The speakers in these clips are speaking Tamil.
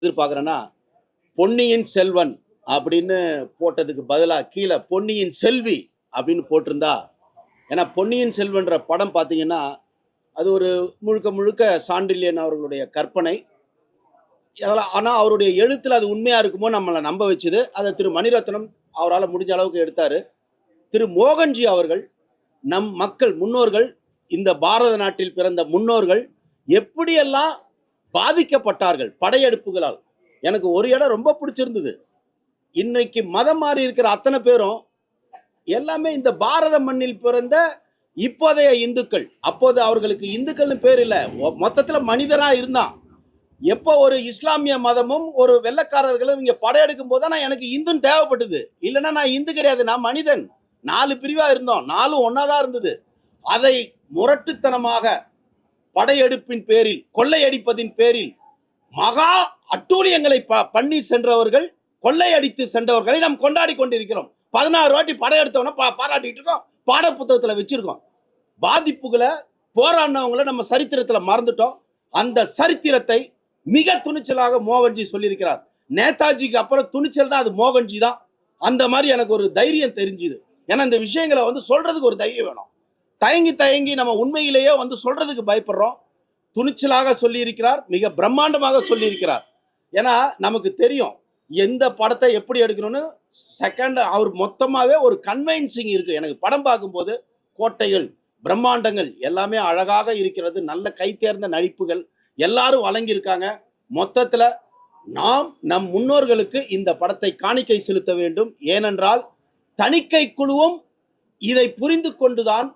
எதிர்பார்க்குறேன்னா, பொன்னியின் செல்வன் அப்படின்னு போட்டதுக்கு பதிலா கீழ பொன்னியின் செல்வி அப்படின்னு போட்டிருந்தா, ஏன்னா பொன்னியின் செல்வன்ற படம் பார்த்தீங்கன்னா, அது ஒரு முழுக்க முழுக்க சாண்டில்யன் அவர்களுடைய கற்பனை. ஆனா அவருடைய எழுத்துல அது உண்மையா இருக்குமோ நம்மள நம்ப வச்சது. அத திரு மணிரத்னம் அவரால முடிஞ்ச அளவுக்கு எடுத்தாரு. திரு மோகன்ஜி அவர்கள் நம் மக்கள் முன்னோர்கள், இந்த பாரத நாட்டில் பிறந்த முன்னோர்கள் எப்படியெல்லாம் பாதிக்கப்பட்டார்கள் படையெடுப்புகளால். எனக்கு ஒரு இடம் ரொம்ப பிடிச்சிருந்தது. இன்னைக்கு மதம் மாறி இருக்கிற அத்தனை பேரும் எல்லாமே இந்த பாரத மண்ணில் பிறந்த இப்போதைய இந்துக்கள். அப்போது அவர்களுக்கு இந்துக்கள்னு பேர் இல்ல, மொத்தத்துல மனிதனா இருந்தான். எப்போ ஒரு இஸ்லாமிய மதமும் ஒரு வெள்ளக்காரர்களும் இங்க படையெடுக்கும் போது தான் எனக்கு இந்துன்னு தேவைப்பட்டது. இல்லைன்னா நான் இந்து கிடையாது, நான் மனிதன். 4 பிரிவா இருந்தோம், 4 ஒன்னாதான் இருந்தது. அதை முரட்டுத்தனமாக படையெடுப்பின் பேரில், கொள்ளையடிப்பதின் பேரில் மகா அட்டூழியங்களை பண்ணி சென்றவர்கள், கொள்ளையடித்து சென்றவர்களை நாம் கொண்டாடி கொண்டிருக்கிறோம். 16 வாட்டி படையெடுத்தவன பாராட்டிட்டு இருக்கோம், பாட புத்தகத்துல வச்சிருக்கோம். பாதிப்புகளை போராடினவங்களை நம்ம சரித்திரத்துல மறந்துட்டோம். அந்த சரித்திரத்தை மிக துணிச்சலாக மோகன்ஜி சொல்லியிருக்கிறார். நேதாஜிக்கு அப்புறம் துணிச்சல்னா அது மோகன்ஜி தான். அந்த மாதிரி எனக்கு ஒரு தைரியம் தெரிஞ்சுது. ஏன்னா இந்த விஷயங்களை சொல்றதுக்கு ஒரு தைரியம் வேணும். தயங்கி தயங்கி நம்ம உண்மையிலேயே சொல்றதுக்கு பயப்படுறோம். துணிச்சலாக சொல்லியிருக்கிறார், மிக பிரம்மாண்டமாக சொல்லியிருக்கிறார். ஏன்னா நமக்கு தெரியும் எந்த படத்தை எப்படி எடுக்கணும்னு. செகண்ட் அவர் மொத்தமாவே ஒரு கன்வின்சிங் இருக்கு. எனக்கு படம் பார்க்கும்போது கோட்டைகள், பிரம்மாண்டங்கள் எல்லாமே அழகாக இருக்கிறது. நல்ல கை தேர்ந்த நடிப்புகள் எல்லாரும் வழங்கியிருக்காங்க. மொத்தத்துல நாம் நம் முன்னோர்களுக்கு இந்த படத்தை காணிக்கை செலுத்த வேண்டும். ஏனென்றால் தணிக்கை குழுவும் இதை புரிந்து கொண்டுதான்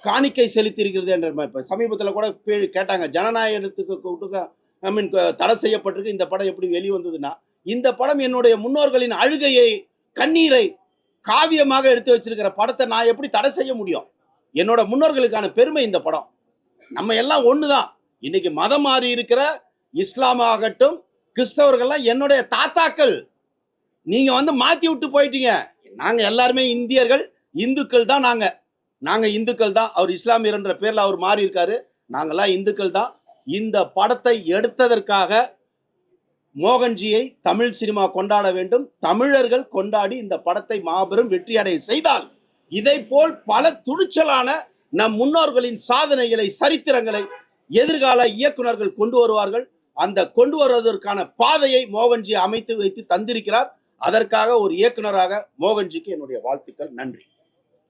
காணிக்கை செலுத்தியிருக்கிறது என்ற இப்ப சமீபத்தில் கூட கேட்டாங்க, ஜனநாயகத்துக்கு ஐ மீன் தடை செய்யப்பட்டிருக்கு, இந்த படம் எப்படி வெளிவந்ததுன்னா, இந்த படம் என்னுடைய முன்னோர்களின் அழுகையை, கண்ணீரை காவியமாக எடுத்து வச்சிருக்கிற படத்தை நான் எப்படி தடை செய்ய முடியும்? என்னோட முன்னோர்களுக்கான பெருமை இந்த படம். நம்ம எல்லாம் ஒண்ணுதான். இன்னைக்கு மதம் மாறி இருக்கிற இஸ்லாம் ஆகட்டும், கிறிஸ்தவர்கள்லாம் என்னுடைய தாத்தாக்கள். நீங்க மாத்தி விட்டு போயிட்டீங்க. நாங்க எல்லாருமே இந்தியர்கள், இந்துக்கள் தான். நாங்க இந்துக்கள் தான். அவர் இஸ்லாமியர் என்ற பேர்ல அவர் மாறி இருக்காரு. நாங்கெல்லாம் இந்துக்கள் தான். இந்த படத்தை எடுத்ததற்காக மோகன்ஜியை தமிழ் சினிமா கொண்டாட வேண்டும். தமிழர்கள் கொண்டாடி இந்த படத்தை மாபெரும் வெற்றி அடைய செய்தால், இதை போல் பல துணிச்சலான நம் முன்னோர்களின் சாதனைகளை, சரித்திரங்களை எதிர்கால இயக்குனர்கள் கொண்டு வருவார்கள். அந்த கொண்டு வருவதற்கான பாதையை மோகன்ஜி அமைத்து வைத்து தந்திருக்கிறார். அதற்காக ஒரு இயக்குனராக மோகன்ஜிக்கு என்னுடைய வாழ்த்துக்கள். நன்றி.